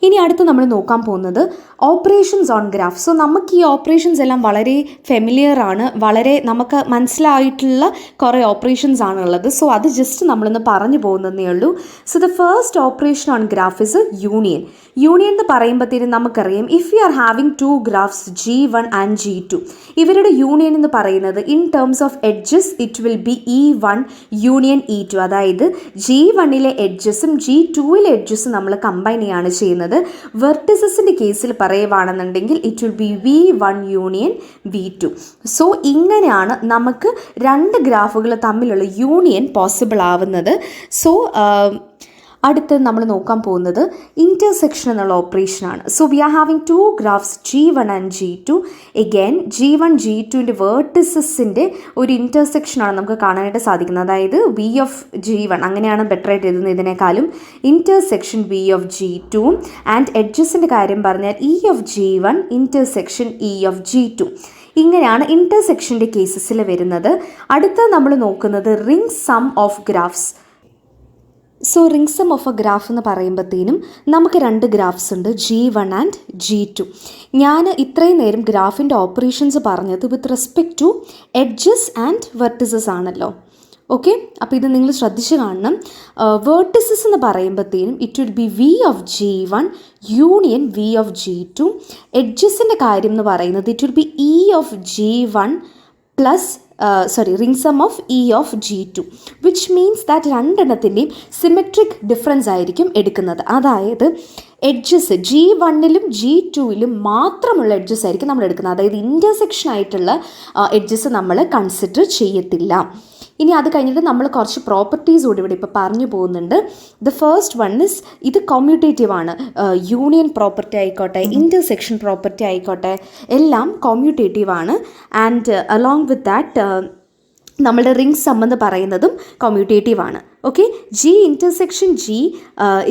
ഇനി അടുത്ത് നമ്മൾ നോക്കാൻ പോകുന്നത് ഓപ്പറേഷൻസ് ഓൺ ഗ്രാഫ്. സോ നമുക്ക് ഈ ഓപ്പറേഷൻസ് എല്ലാം വളരെ ഫെമിലിയർ ആണ്, വളരെ നമുക്ക് മനസ്സിലായിട്ടുള്ള കുറേ ഓപ്പറേഷൻസ് ആണുള്ളത്. സോ അത് ജസ്റ്റ് നമ്മളൊന്ന് പറഞ്ഞു പോകുന്നതേ ഉള്ളൂ. So the first operation on graph is union. Union എന്ന് പറയുമ്പോഴത്തേനും നമുക്കറിയാം, if you are having two graphs G1 and G2, ഇവരുടെ യൂണിയൻ എന്ന് പറയുന്നത് in terms of edges it will be E1 union E2. അതായത് G1ലെ എഡ്ജസും G2ലെ എഡ്ജസും നമ്മൾ കമ്പൈൻ ചെയ്യാണ് ചെയ്യുന്നത്. വെർട്ടിസസിൻ്റെ കേസിൽ പറയുവാണെന്നുണ്ടെങ്കിൽ it will be V1 union V2. So ഇങ്ങനെയാണ് നമുക്ക് രണ്ട് ഗ്രാഫുകൾ തമ്മിലുള്ള യൂണിയൻ പോസിബിൾ ആവുന്നത്. സോ അടുത്ത് നമ്മൾ നോക്കാൻ പോകുന്നത് ഇൻ്റർസെക്ഷൻ എന്നുള്ള ഓപ്പറേഷനാണ്. So we are having two graphs G1 and G2. Again G1 G2ൻ്റെ വേർട്ടിസസിൻ്റെ ഒരു ഇൻ്റർസെക്ഷനാണ് നമുക്ക് കാണാനായിട്ട് സാധിക്കുന്നത്. അതായത് V ഓഫ് G1, അങ്ങനെയാണ് ബെറ്റർ ആയിട്ട് എഴുതുന്നത് ഇതിനേക്കാളും. Intersection V of G2 and എഡ്ജസിൻ്റെ കാര്യം പറഞ്ഞാൽ E of G1 intersection E of G2. ഇങ്ങനെയാണ് ഇൻ്റർസെക്ഷൻ്റെ കേസസിൽ വരുന്നത്. അടുത്ത നമ്മൾ നോക്കുന്നത് ring sum of graphs. So ring sum of a graph എന്ന് പറയുമ്പോഴത്തേനും നമുക്ക് രണ്ട് ഗ്രാഫ്സ് ഉണ്ട്, G1 ആൻഡ് G2. ഞാൻ ഇത്രയും നേരം ഗ്രാഫിൻ്റെ ഓപ്പറേഷൻസ് പറഞ്ഞത് with respect to edges and vertices ആണല്ലോ. ഓക്കെ, അപ്പോൾ ഇത് നിങ്ങൾ ശ്രദ്ധിച്ച് കാണണം. വേർട്ടിസസ് എന്ന് പറയുമ്പോഴത്തേനും it will be V of G1 union V of G2. എഡ്ജസിൻ്റെ കാര്യം എന്ന് പറയുന്നത് it will be E of G1 plus ring sum of E of G2, which means that രണ്ടെണ്ണത്തിൻ്റെയും സിമെട്രിക് ഡിഫറൻസ് ആയിരിക്കും എടുക്കുന്നത്. അതായത് എഡ്ജസ് G1ലും G2ലും മാത്രമുള്ള എഡ്ജസ് ആയിരിക്കും നമ്മൾ എടുക്കുന്നത്. അതായത് ഇൻ്റർസെക്ഷൻ ആയിട്ടുള്ള എഡ്ജസ് നമ്മൾ കൺസിഡർ ചെയ്യത്തില്ല. ഇനി അത് കഴിഞ്ഞിട്ട് നമ്മൾ കുറച്ച് പ്രോപ്പർട്ടീസ് കൂടി ഇവിടെ ഇപ്പോൾ പറഞ്ഞു പോകുന്നുണ്ട്. ദ ഫസ്റ്റ് വൺ ഇസ്, ഇത് കോമ്യൂട്ടേറ്റീവ് ആണ്. യൂണിയൻ പ്രോപ്പർട്ടി ആയിക്കോട്ടെ, ഇൻ്റർസെക്ഷൻ പ്രോപ്പർട്ടി ആയിക്കോട്ടെ, എല്ലാം കോമ്യൂട്ടേറ്റീവ് ആണ്. ആൻഡ് അലോങ് വിത്ത് ദാറ്റ് നമ്മളുടെ റിംഗ് സം എന്ന് പറയുന്നതും കോമ്യൂട്ടേറ്റീവ് ആണ്. Okay, G intersection G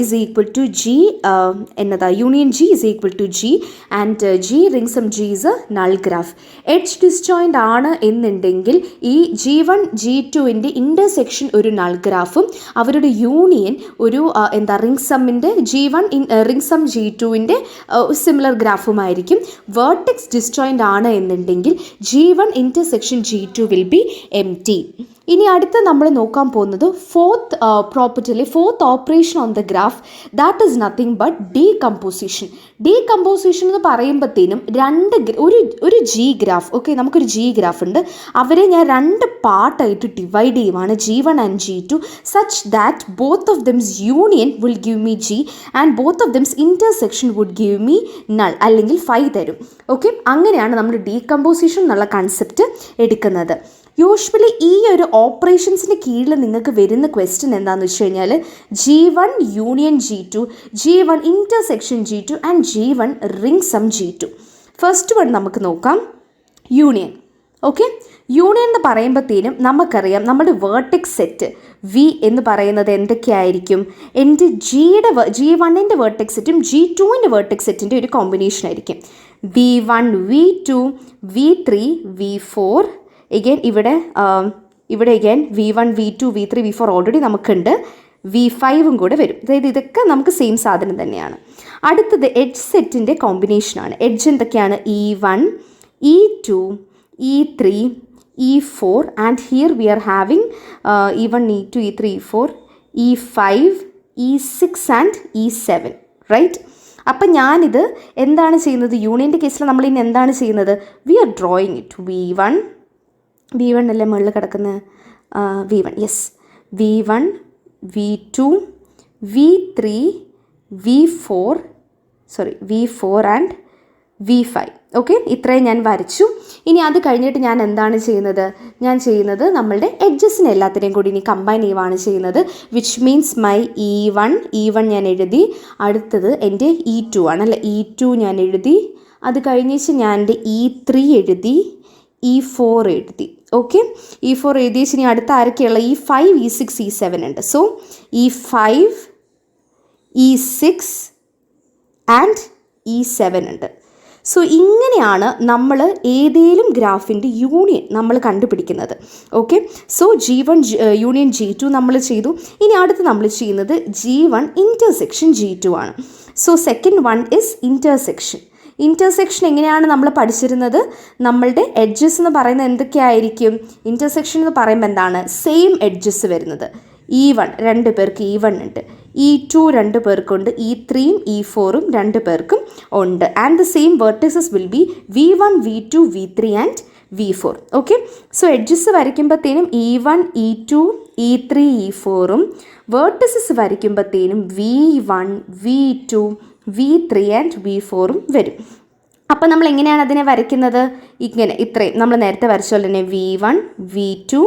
is equal to G എന്നതാ union G is equal to G and G ring sum G is a null graph. Edge disjoint ആണ് എന്നുണ്ടെങ്കിൽ ഈ G1 G2ൻ്റെ intersection ഒരു null ഗ്രാഫും അവരുടെ union ഒരു റിംഗ് സമ്മിൻ്റെ G1 റിംഗ് സം G2ൻ്റെ സിമിലർ ഗ്രാഫുമായിരിക്കും. വേർട്ടെക്സ് ഡിസ്ജോയിൻ്റ് ആണ് എന്നുണ്ടെങ്കിൽ G1 intersection G2 will be empty. ഇനി അടുത്ത് നമ്മൾ നോക്കാൻ പോകുന്നത് ഫോർത്ത് പ്രോപ്പർട്ടിയിലെ fourth operation on the graph, that is nothing but decomposition. Decomposition എന്ന് പറയുമ്പോഴത്തേനും ഒരു G ഗ്രാഫ്, ഓക്കെ, നമുക്കൊരു G ഗ്രാഫ് ഉണ്ട്. അവരെ ഞാൻ രണ്ട് പാർട്ടായിട്ട് ഡിവൈഡ് ചെയ്യുവാണ്, G1 and G2, such that both of them's union will give me G and both of them's intersection would give me null, അല്ലെങ്കിൽ 5 തരും. ഓക്കെ, അങ്ങനെയാണ് നമ്മൾ ഡീകമ്പോസിഷൻ എന്നുള്ള കൺസെപ്റ്റ് എടുക്കുന്നത്. യൂഷ്വലി ഈ ഒരു ഓപ്പറേഷൻസിന് കീഴിൽ നിങ്ങൾക്ക് വരുന്ന ക്വസ്റ്റ്യൻ എന്താണെന്ന് വെച്ച് കഴിഞ്ഞാൽ G1 union G2, G1 intersection G2 and G1 ring sum G2. First one നമുക്ക് നോക്കാം, യൂണിയൻ. ഓക്കെ, യൂണിയൻ എന്ന് പറയുമ്പോഴത്തേനും നമുക്കറിയാം നമ്മുടെ വേർട്ടെക്സ് സെറ്റ് V എന്ന് പറയുന്നത് എന്തൊക്കെയായിരിക്കും? എൻ്റെ G1ൻ്റെ വേർട്ടെക്സ് സെറ്റും G2ൻ്റെ വേർട്ടെക്സ് സെറ്റിൻ്റെ ഒരു കോമ്പിനേഷൻ ആയിരിക്കും. V1 V2 V3 V4. Again ഇവിടെ again V1 V2 V3 V4 already നമുക്കുണ്ട്, V5ഉം കൂടെ വരും. അതായത് ഇതൊക്കെ നമുക്ക് സെയിം സാധനം തന്നെയാണ്. അടുത്തത് എഡ്ജ് സെറ്റിൻ്റെ കോമ്പിനേഷനാണ്. എഡ്ജ് എന്തൊക്കെയാണ്? E1 E2 E3 E4 and here we are having E1 E2 E3 E4 E5 E6 and E7, right? അപ്പം ഞാനിത് എന്താണ് ചെയ്യുന്നത്? യൂണിയൻ്റെ കേസിൽ നമ്മൾ ഇനി എന്താണ് ചെയ്യുന്നത്? V R drawing it. V1 അല്ലേ മുകളിൽ കിടക്കുന്നത്? V1, yes, V1 V2 V3 V4 and V5. Okay, ഇത്രയും ഞാൻ വരച്ചു. ഇനി അത് കഴിഞ്ഞിട്ട് ഞാൻ എന്താണ് ചെയ്യുന്നത്? നമ്മളുടെ എഡ്ജസിനെ എല്ലാത്തിനെയും കൂടി ഇനി കമ്പൈൻ ചെയ്യുവാണ് ചെയ്യുന്നത്. വിച്ച് മീൻസ് മൈ E1 ഞാൻ എഴുതി. അടുത്തത് എൻ്റെ E2 ആണല്ലേ, E2 ഞാൻ എഴുതി. അത് കഴിഞ്ഞിട്ട് ഞാൻ എൻ്റെ E3 എഴുതി, E4 എഴുതി. ഓക്കെ, E4 എഴുതിയ ഇനി അടുത്ത ആരൊക്കെയുള്ള E5 E6 E7 ഉണ്ട്. So E5 E6 and E7 ഉണ്ട്. സോ ഇങ്ങനെയാണ് നമ്മൾ ഏതേലും ഗ്രാഫിൻ്റെ യൂണിയൻ നമ്മൾ കണ്ടുപിടിക്കുന്നത്. Okay, so G1 union G2 നമ്മൾ ചെയ്തു. ഇനി അടുത്ത് നമ്മൾ ചെയ്യുന്നത് G1 ഇൻ്റർസെക്ഷൻ G2 ആണ്. So second one is intersection. Intersection എങ്ങനെയാണ് നമ്മൾ പഠിച്ചിരുന്നത്? നമ്മളുടെ എഡ്ജസ് എന്ന് പറയുന്നത് എന്തൊക്കെയായിരിക്കും? ഇൻ്റർസെക്ഷൻ എന്ന് പറയുമ്പോൾ എന്താണ്? സെയിം എഡ്ജസ് വരുന്നത്. E1 രണ്ട് പേർക്ക് E1 ഉണ്ട്, E2 രണ്ട് പേർക്കുണ്ട്, E3യും E4ഉം രണ്ട് പേർക്കും ഉണ്ട്. And the same vertices will be V1, V2, V3 and V4. Okay, so edges വരയ്ക്കുമ്പോഴത്തേനും E1, E2, E3, E4ഉം വെർട്ടിസസ് വരയ്ക്കുമ്പോഴത്തേനും V1, V2, V3 ആൻഡ് V4ഉം വരും. അപ്പോൾ നമ്മൾ എങ്ങനെയാണ് അതിനെ വരയ്ക്കുന്നത്? ഇങ്ങനെ ഇത്രയും നമ്മൾ നേരത്തെ വരച്ച പോലെ തന്നെ V1, V2,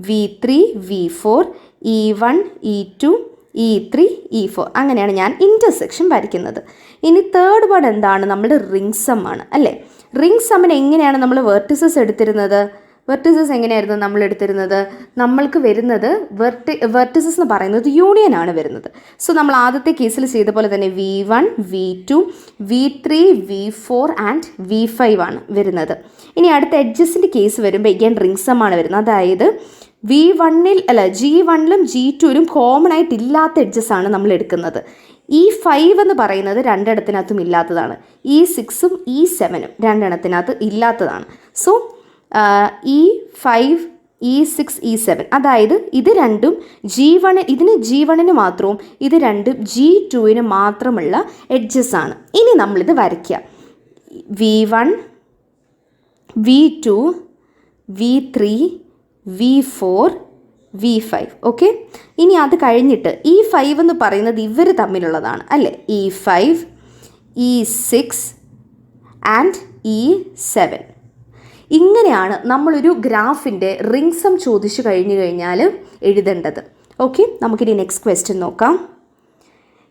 V3, V4, E1, E2, E3, E4 അങ്ങനെയാണ് ഞാൻ ഇൻ്റർസെക്ഷൻ വരയ്ക്കുന്നത്. ഇനി തേർഡ് വൺ എന്താണ്? നമ്മുടെ റിംഗ് സം ആണ് അല്ലേ? റിംഗ് സമ്മിന് എങ്ങനെയാണ് നമ്മൾ വെർട്ടിസസ് എടുത്തിരുന്നത്? വെർട്ടിസസ് എങ്ങനെയായിരുന്നു നമ്മൾ എടുത്തിരുന്നത്? നമ്മൾക്ക് വരുന്നത് വെർട്ടിസസ് എന്ന് പറയുന്നത് യൂണിയൻ ആണ് വരുന്നത്. സോ നമ്മൾ ആദ്യത്തെ കേസിൽ ചെയ്ത പോലെ തന്നെ V1, V2, V3, V4 and V5 ആണ് വരുന്നത്. ഇനി അടുത്ത എഡ്ജസിൻ്റെ കേസ് വരുമ്പോൾ എഗെയിൻ റിംഗ് സം ആണ് വരുന്നത്. അതായത് G1ലും G2ലും കോമൺ ആയിട്ട് ഇല്ലാത്ത എഡ്ജസ് ആണ് നമ്മൾ എടുക്കുന്നത്. E5 എന്ന് പറയുന്നത് രണ്ടിടത്തിനകത്തും ഇല്ലാത്തതാണ്. E6ഉം E7ഉം രണ്ടെണ്ണത്തിനകത്ത് ഇല്ലാത്തതാണ്. സോ E5, E6, E7 അതായത് ഇത് രണ്ടും ഇതിന് G1ന് മാത്രവും ഇത് രണ്ടും G2ന് മാത്രമുള്ള എഡ്ജസ് ആണ്. ഇനി നമ്മളിത് വരയ്ക്കുക. V1, V2, V3, V4, V5. Okay, ഇനി അത് കഴിഞ്ഞിട്ട് E5 എന്ന് പറയുന്നത് ഇവർ തമ്മിലുള്ളതാണ് അല്ലേ? E5, E6 and E7. ഇങ്ങനെയാണ് നമ്മളൊരു ഗ്രാഫിൻ്റെ റിംഗ് സം ചോദിച്ചു കഴിഞ്ഞാൽ എഴുതേണ്ടത്. ഓക്കെ, നമുക്കിനി നെക്സ്റ്റ് ക്വസ്റ്റ്യൻ നോക്കാം.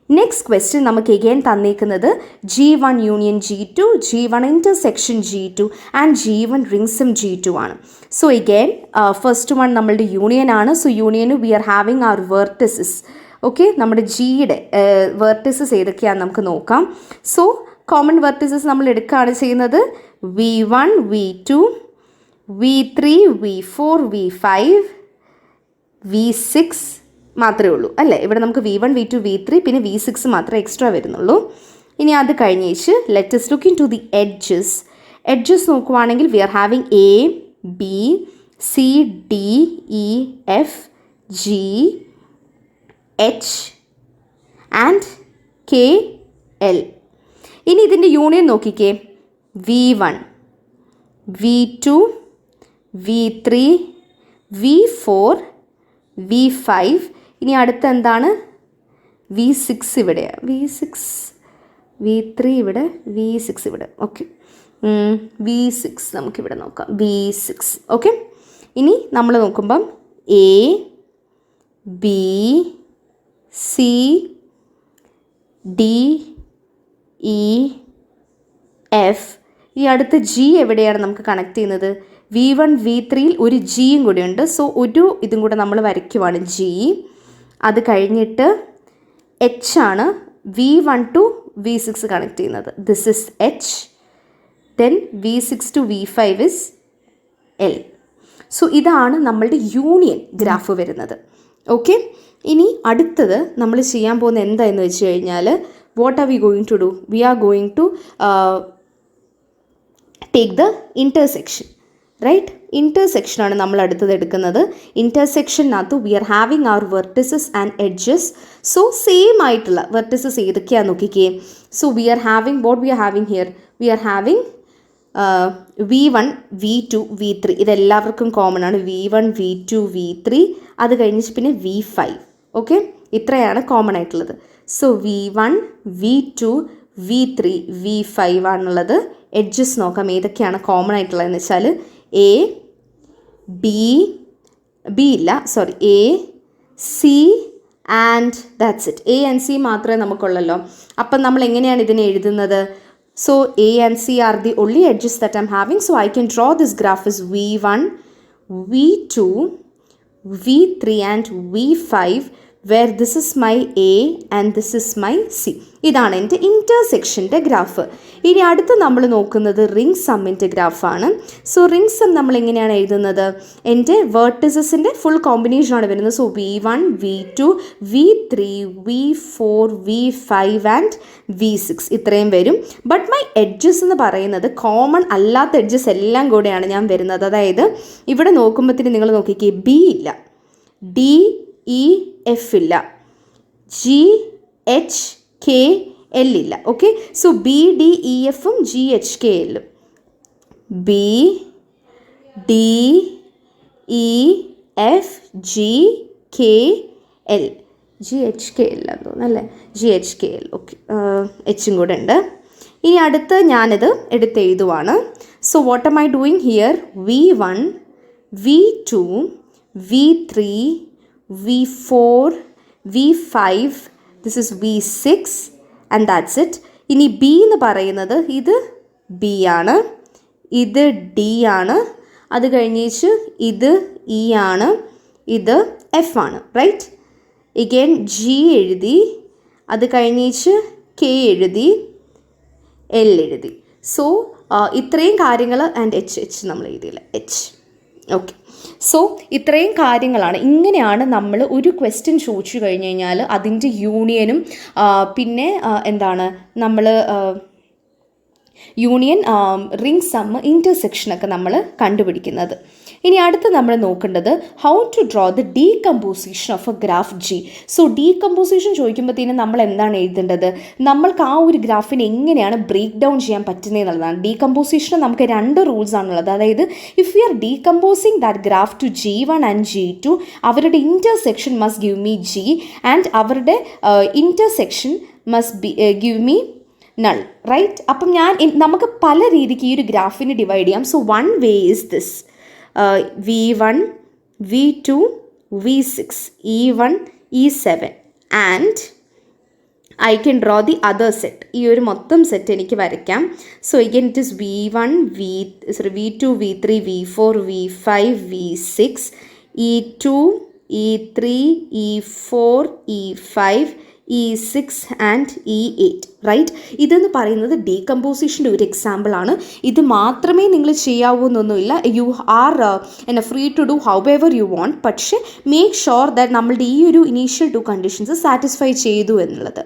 നെക്സ്റ്റ് ക്വസ്റ്റ്യൻ നമുക്ക് എഗെയിൻ തന്നേക്കുന്നത് G1 union G2, G1 intersection G2 and G1 ring sum G2 ആണ്. സോ എഗെയിൻ ഫസ്റ്റ് വൺ നമ്മളുടെ യൂണിയൻ ആണ്. സോ യൂണിയന് we are having our vertices. Okay, നമ്മുടെ Gയുടെ വെർട്ടിസസ് ഏതൊക്കെയാണെന്ന് നമുക്ക് നോക്കാം. സോ കോമൺ വെർട്ടിസസ് നമ്മൾ എടുക്കുകയാണ് ചെയ്യുന്നത്. V1, V2, V3, V4, V5, V6 മാത്രമേ ഉള്ളൂ അല്ലേ? ഇവിടെ നമുക്ക് V1, V2, V3 പിന്നെ V6 മാത്രമേ എക്സ്ട്രാ വരുന്നുള്ളൂ. ഇനി അത് കഴിഞ്ഞേച്ച് let us look into the edges. Edges നോക്കുവാണെങ്കിൽ we are having A, B, C, D, E, F, G, H and K, L. ഇനി ഇതിൻ്റെ യൂണിയൻ നോക്കിക്കേ. V1, V2, V3, V4, V5. ഇനി അടുത്ത എന്താണ്? V6 ഇവിടെയാണ്. V3 ഇവിടെ, V6 ഇവിടെ. ഓക്കെ, V6 നമുക്കിവിടെ നോക്കാം. V6. ഓക്കെ, ഇനി നമ്മൾ നോക്കുമ്പം A, B, C, D, E, F. ഈ അടുത്ത G എവിടെയാണ് നമുക്ക് കണക്ട് ചെയ്യുന്നത്? V1, V3യിൽ ഒരു Gയും കൂടി ഉണ്ട്. സോ ഒരു ഇതും കൂടെ നമ്മൾ വരയ്ക്കുവാണ് G. അത് കഴിഞ്ഞിട്ട് H ആണ് V1 to V6 കണക്ട് ചെയ്യുന്നത്. This is H. Then V6 to V5 is L. So ഇതാണ് നമ്മളുടെ യൂണിയൻ ഗ്രാഫ് വരുന്നത്. ഓക്കെ, ഇനി അടുത്തത് നമ്മൾ ചെയ്യാൻ പോകുന്ന എന്താണെന്ന് വെച്ച് കഴിഞ്ഞാൽ what are we going to do? We are going to take the intersection. Right, ഇൻ്റർസെക്ഷനാണ് നമ്മൾ അടുത്തത് എടുക്കുന്നത്. ഇൻ്റർസെക്ഷനകത്ത് we are having our vertices and edges. So same ആയിട്ടുള്ള വെർട്ടിസസ് ഏതൊക്കെയാണെന്ന് നോക്കിക്കേ. So we are having what we are having here? We are having V1, V2, V3. ഇതെല്ലാവർക്കും common ആണ്. V1, V2, V3. അത് കഴിഞ്ഞിട്ട് പിന്നെ V5. ഓക്കെ, ഇത്രയാണ് common ആയിട്ടുള്ളത്. So V1, V2, V3, V5 ആണുള്ളത്. എഡ്ജസ് നോക്കാം ഏതൊക്കെയാണ് കോമൺ ആയിട്ടുള്ളതെന്ന് വെച്ചാൽ A, A, C and that's it. A and C മാത്രമേ നമുക്കുള്ളല്ലോ. അപ്പം നമ്മൾ എങ്ങനെയാണ് ഇതിനെ എഴുതുന്നത്? So A and C are the only edges that I'm having. So I can draw this graph as V1, V2, V3 and V5, where this is my A and this is my C. ഇതാണ് എൻ്റെ ഇൻ്റർസെക്ഷൻ്റെ graph. ഇനി അടുത്ത് നമ്മൾ നോക്കുന്നത് ring സമ്മിൻ്റെ ഗ്രാഫാണ്. So ring some നമ്മൾ എങ്ങനെയാണ് എഴുതുന്നത്? എൻ്റെ വേർട്ടിസസിൻ്റെ ഫുൾ കോമ്പിനേഷനാണ് വരുന്നത്. So V1, V2, V3, V4, V5 and V6 ഇത്രയും വരും. ബട്ട് മൈ എഡ്ജസ് എന്ന് പറയുന്നത് കോമൺ അല്ലാത്ത എഡ്ജസ് എല്ലാം കൂടെയാണ് ഞാൻ വരുന്നത്. അതായത് ഇവിടെ നോക്കുമ്പോഴത്തേന് നിങ്ങൾ നോക്കിക്കേ, B ഇല്ല, D, E, F ഇല്ല, G, H, K, L ഇല്ല. Okay, so B, D, E, Fഉം G, H, K, Lഉം. B, D, E, F, G, K, L. G, H, K, L എന്ന് തോന്നുന്നു അല്ലേ? G, H, K, L. Okay, എച്ചും കൂടെ ഉണ്ട്. ഇനി അടുത്ത് ഞാനിത് എടുത്ത് എഴുതുവാണ്. So what am I doing here? V1, V2, V3, V4, V5, this is V6 and that's it. ഇനി B എന്ന് പറയുന്നത് ഇത് B ആണ്, ഇത് D ആണ്, അത് കഴിഞ്ഞേച്ച് ഇത് E ആണ്, ഇത് F ആണ്, റൈറ്റ്? എഗെയിൻ G എഴുതി, അത് കഴിഞ്ഞേച്ച് K എഴുതി, L എഴുതി. സോ ഇത്രയും കാര്യങ്ങൾ ആൻഡ് H നമ്മൾ എഴുതിയില്ല, H. ഓക്കെ, സോ ഇത്രയും കാര്യങ്ങളാണ്. ഇങ്ങനെയാണ് നമ്മൾ ഒരു ക്വസ്റ്റ്യൻ ചോദിച്ചു കഴിഞ്ഞ് കഴിഞ്ഞാൽ അതിൻ്റെ യൂണിയനും പിന്നെ എന്താണ് നമ്മൾ യൂണിയൻ, റിംഗ് സമ്മ്, ഇൻ്റർസെക്ഷനൊക്കെ നമ്മൾ കണ്ടുപിടിക്കുന്നത്. ഇനി അടുത്ത് നമ്മൾ നോക്കേണ്ടത് how to draw the decomposition of a graph G. So decomposition ചോദിക്കുമ്പോഴത്തേനും നമ്മൾ എന്താണ് എഴുതേണ്ടത്? നമ്മൾക്ക് ആ ഒരു ഗ്രാഫിനെ എങ്ങനെയാണ് ബ്രേക്ക് ഡൗൺ ചെയ്യാൻ പറ്റുന്നത് എന്നുള്ളതാണ്. ഡീകമ്പോസിഷന് നമുക്ക് 2 റൂൾസ് ആണുള്ളത്. അതായത് if you are decomposing that graph to G1 and G2, അവരുടെ intersection must give me G and അവരുടെ intersection must give me null, right? അപ്പം നമുക്ക് പല രീതിക്ക് ഈ ഒരു ഗ്രാഫിനെ ഡിവൈഡ് ചെയ്യാം. So one way is this, V1, V2, V6, E1, E7 and I can draw the other set. ഈ ഒരു മൊത്തം സെറ്റ് എനിക്ക് വരയ്ക്കാം. So again it is V1, V2, V3, V4, V5, V6, E2, E3, E4, E5, E6 and E8, right? ഇതെന്ന് പറയുന്നത് ഡീകമ്പോസിഷൻ്റെ ഒരു എക്സാമ്പിളാണ്. ഇത് മാത്രമേ നിങ്ങൾ ചെയ്യാവൂ എന്നൊന്നുമില്ല. You are free to do however you want. പക്ഷേ മേക്ക് ഷുവർ ദാറ്റ് നമ്മളുടെ ഈ ഒരു ഇനീഷ്യൽ 2 കണ്ടീഷൻസ് സാറ്റിസ്ഫൈ ചെയ്തു എന്നുള്ളത്.